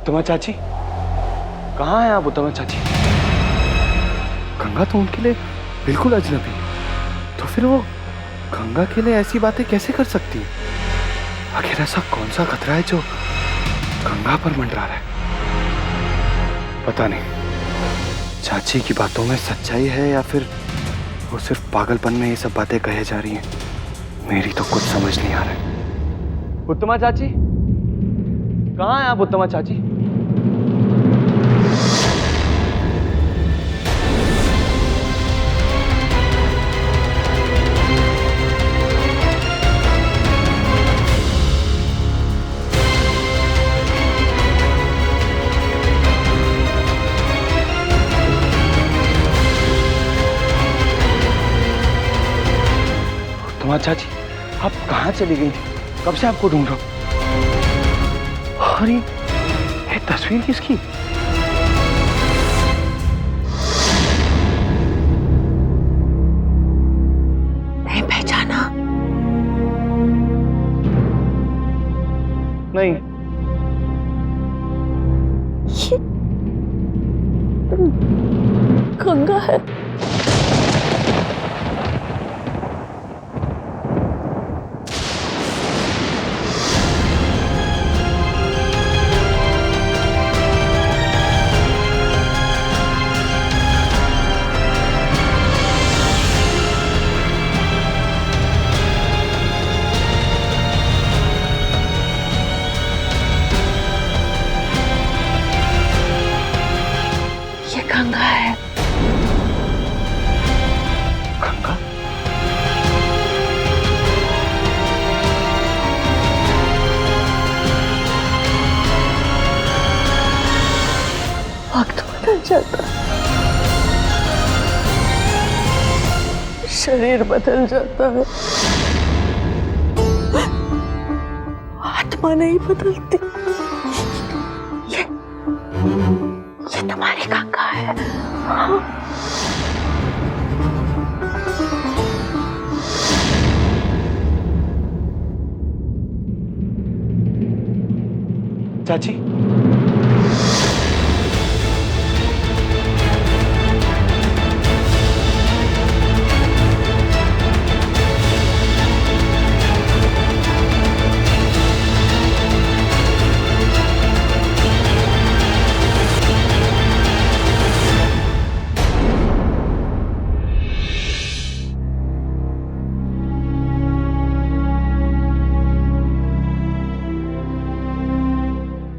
उत्तमा चाची, कहाँ हैं आप उत्तमा चाची? गंगा तो उनके लिए बिल्कुल अजनबी, तो फिर वो गंगा के लिए ऐसी बातें कैसे कर सकती है? आखिर ऐसा कौन सा खतरा है जो गंगा पर मंडरा रहा है? पता नहीं चाची की बातों में सच्चाई है या फिर वो सिर्फ पागलपन में ये सब बातें कहे जा रही हैं। मेरी तो कुछ समझ नहीं आ रहा है। उत्तमा चाची, कहाँ हैं आप उत्तमा चाची? उत्तमा चाची, आप कहाँ चली गई थी? कब से आपको ढूंढ रहा हूं। अरे ये तस्वीर किसकी? नहीं पहचाना? नहीं। ये गंगा है। गंगा है। गंगा? वक्त बदल जाता, शरीर बदल जाता है, आत्मा नहीं बदलती। ये तुम्हारी गंगा है। हाँ। चाची,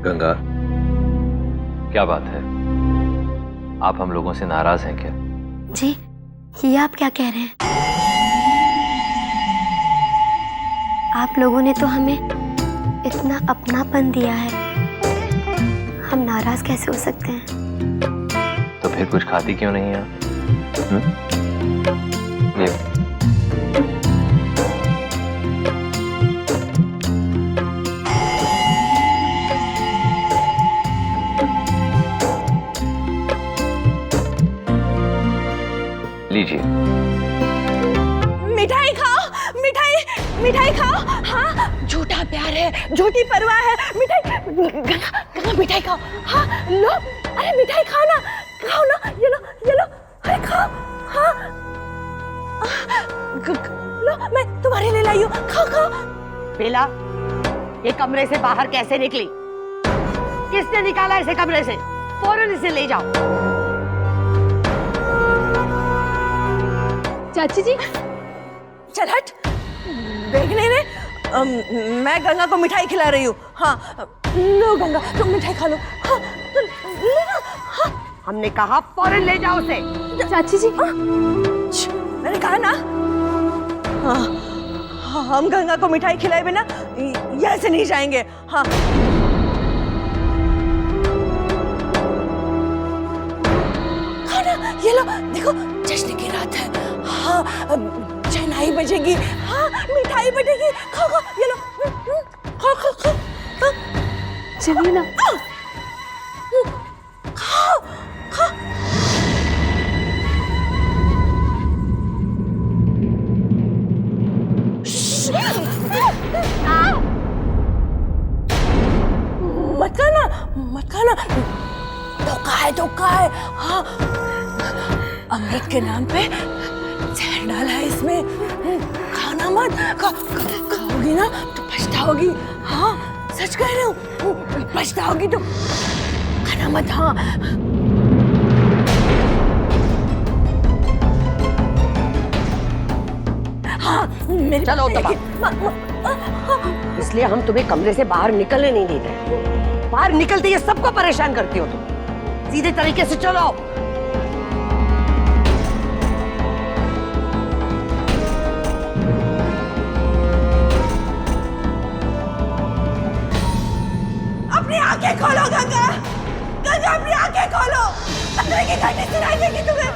गंगा, क्या बात है? आप हम लोगों से नाराज हैं क्या? जी, ये आप क्या कह रहे हैं? आप लोगों ने तो हमें इतना अपनापन दिया है, हम नाराज कैसे हो सकते हैं? तो फिर कुछ खाती क्यों नहीं आप? ये लीजिए। मिठाई खाओ, मिठाई खाओ। हाँ, झूठा प्यार है, झूठी परवाह है। मिठाई, गंगा मिठाई खाओ। हाँ लो, अरे मिठाई खाओ ना, ये लो, अरे खाओ। हाँ लो, मैं तुम्हारे लिए लाई हूँ, खाओ। बेला, ये कमरे से बाहर कैसे निकली? किसने निकाला इसे कमरे से? फौरन इसे ले जाओ। चाची जी, चल हट, देखने ने मैं गंगा को मिठाई खिला रही हूँ। हाँ लो गंगा, तुम मिठाई खा लो। हाँ तो लेना। हाँ हमने कहा फौरन ले जाओ उसे। चाची जी, मैंने कहा ना, हाँ हम गंगा को मिठाई खिलाए बिना यहाँ से नहीं जाएंगे। हाँ खाना, ये लो, देखो जश्न की रात है। हाँ शहनाई बजेगी। हाँ मिठाई बजेगी। खाओ, ये लो, खाओ। चलिए ना। खाओ। मत खाना। अमृत के नाम पे जहर डाला है इसमें। खाना मत, खाओगी ना तो पछताओगी। हाँ सच कह रही हूँ, पछताओगी तो खाना मत। हाँ हाँ मेरी चलो तबा। इसलिए हम तुम्हें कमरे से बाहर निकलने नहीं देते। बाहर निकलते ये सबको परेशान करती हो तुम। सीधे तरीके से चलो। अपनी आंखें खोलो गंगा, गंगा अपनी आंखें खोलो। खतरे की घंटी सुनाई देगी तुम्हें।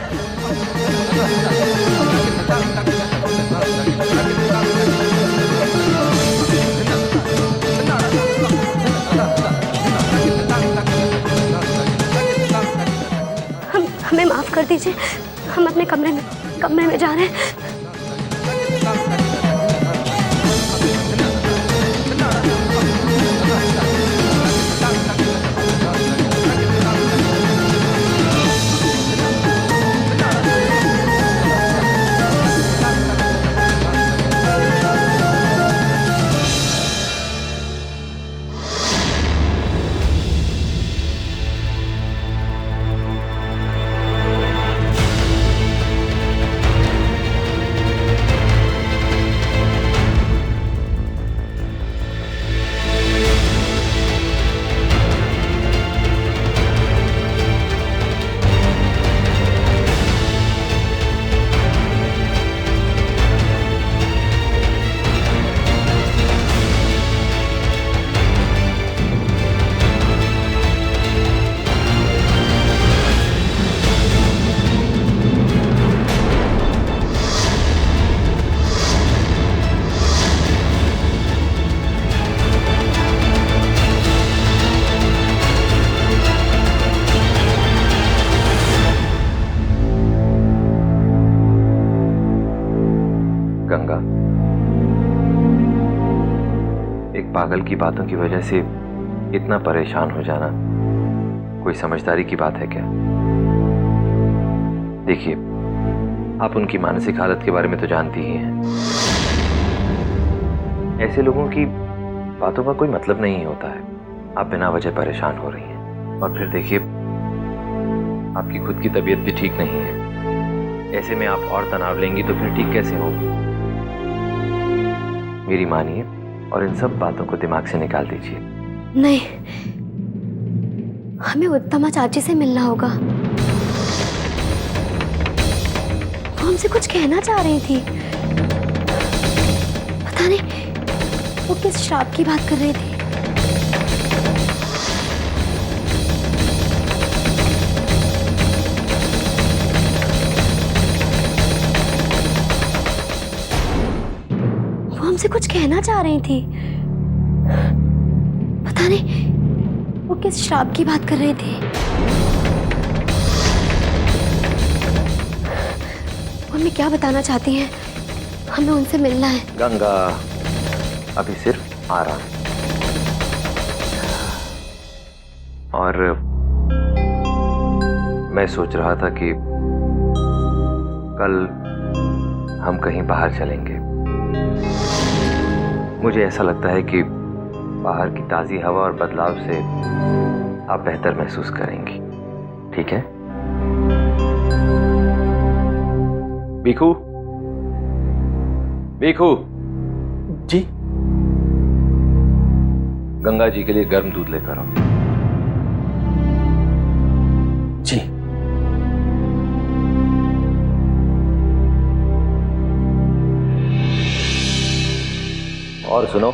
हमें माफ कर दीजिए, हम अपने कमरे में जा रहे हैं। गंगा, एक पागल की बातों की वजह से इतना परेशान हो जाना कोई समझदारी की बात है क्या? देखिए, आप उनकी मानसिक हालत के बारे में तो जानती ही हैं। ऐसे लोगों की बातों का कोई मतलब नहीं होता है। आप बिना वजह परेशान हो रही हैं। और फिर देखिए, आपकी खुद की तबीयत भी ठीक नहीं है। ऐसे में आप और तनाव लेंगी तो फिर ठीक कैसे होगी? मेरी मानिए और इन सब बातों को दिमाग से निकाल दीजिए। नहीं, हमें उत्तमा चाची से मिलना होगा। वो हमसे कुछ कहना चाह रही थी। पता नहीं वो किस श्राप की बात कर रही थी। हमसे कुछ कहना चाह रही थी। पता नहीं वो किस श्राप की बात कर रही थी। वो हमें क्या बताना चाहती हैं? हमें उनसे मिलना है। गंगा, अभी सिर्फ आराम। और मैं सोच रहा था कि कल हम कहीं बाहर चलेंगे। मुझे ऐसा लगता है कि बाहर की ताज़ी हवा और बदलाव से आप बेहतर महसूस करेंगी। ठीक है? बीकू, बीकू जी। गंगा जी के लिए गर्म दूध लेकर आओ। जी। और सुनो,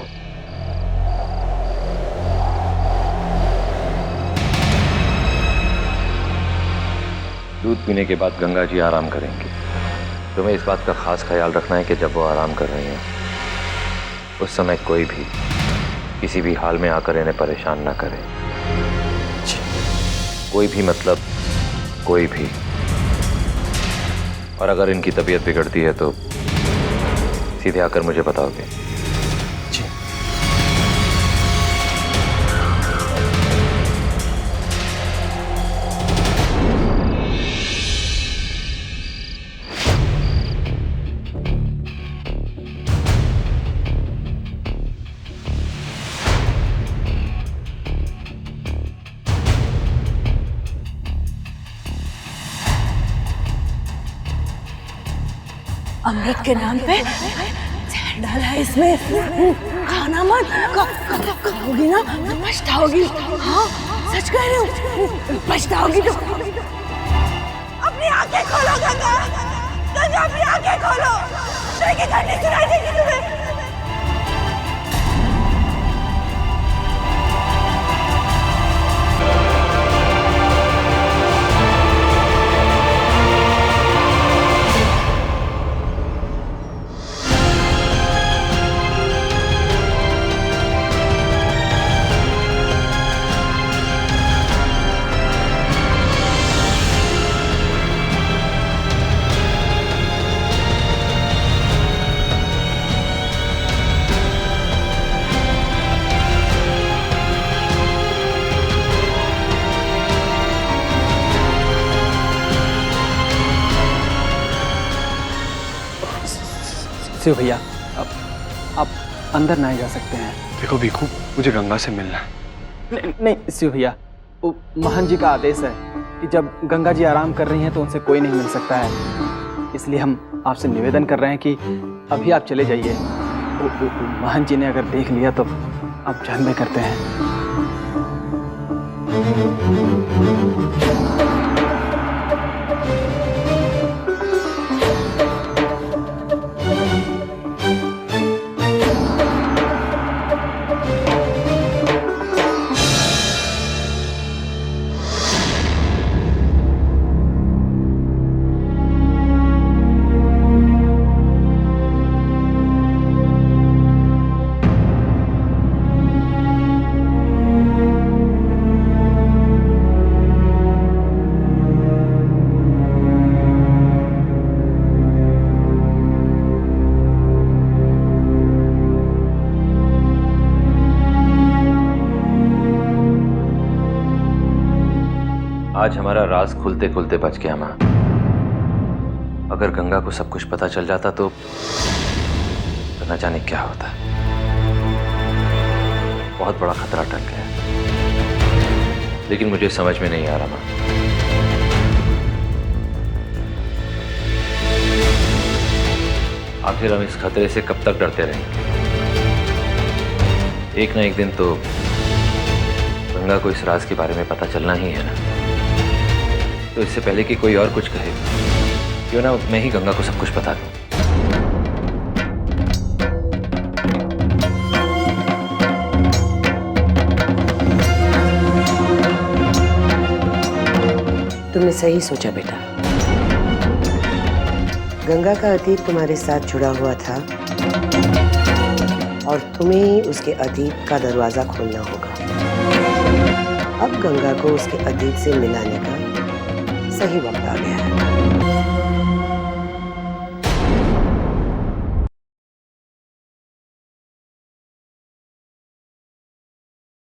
दूध पीने के बाद गंगा जी आराम करेंगे। तुम्हें इस बात का खास ख्याल रखना है कि जब वो आराम कर रही हैं उस समय कोई भी किसी भी हाल में आकर इन्हें परेशान ना करे। कोई भी मतलब कोई भी। और अगर इनकी तबीयत बिगड़ती है तो सीधे आकर मुझे बताओगे। जी। अमृत के नाम पे जहर डाला है इसमें। खाना मत, खाओगी ना तो पछताओगी। हाँ सच कह रही हूँ, पछताओगी तो। अपनी आंखें खोलो गंगा, गंगा अपनी आंखें खोलो, की घंटी सुनाई देगी तुम्हें। शिव भैया, आप अंदर नहीं जा सकते हैं। देखो भिखू, मुझे गंगा से मिलना है। नहीं शिव भैया, वो महंत जी का आदेश है कि जब गंगा जी आराम कर रही हैं तो उनसे कोई नहीं मिल सकता है। इसलिए हम आपसे निवेदन कर रहे हैं कि अभी आप चले जाइए। महंत जी ने अगर देख लिया तो आप जान में करते हैं। आज हमारा राज खुलते खुलते बच गया माँ। अगर गंगा को सब कुछ पता चल जाता तो न जाने क्या होता। बहुत बड़ा खतरा टल गया, लेकिन मुझे समझ में नहीं आ रहा माँ। आखिर हम इस खतरे से कब तक डरते रहेंगे? एक ना एक दिन तो गंगा को इस राज के बारे में पता चलना ही है ना। तो इससे पहले कि कोई और कुछ कहे, क्यों ना मैं ही गंगा को सब कुछ बता दूं। तुमने सही सोचा बेटा। गंगा का अतीत तुम्हारे साथ जुड़ा हुआ था और तुम्हें ही उसके अतीत का दरवाजा खोलना होगा। अब गंगा को उसके अतीत से मिलाने का सही वक्त आ गया है।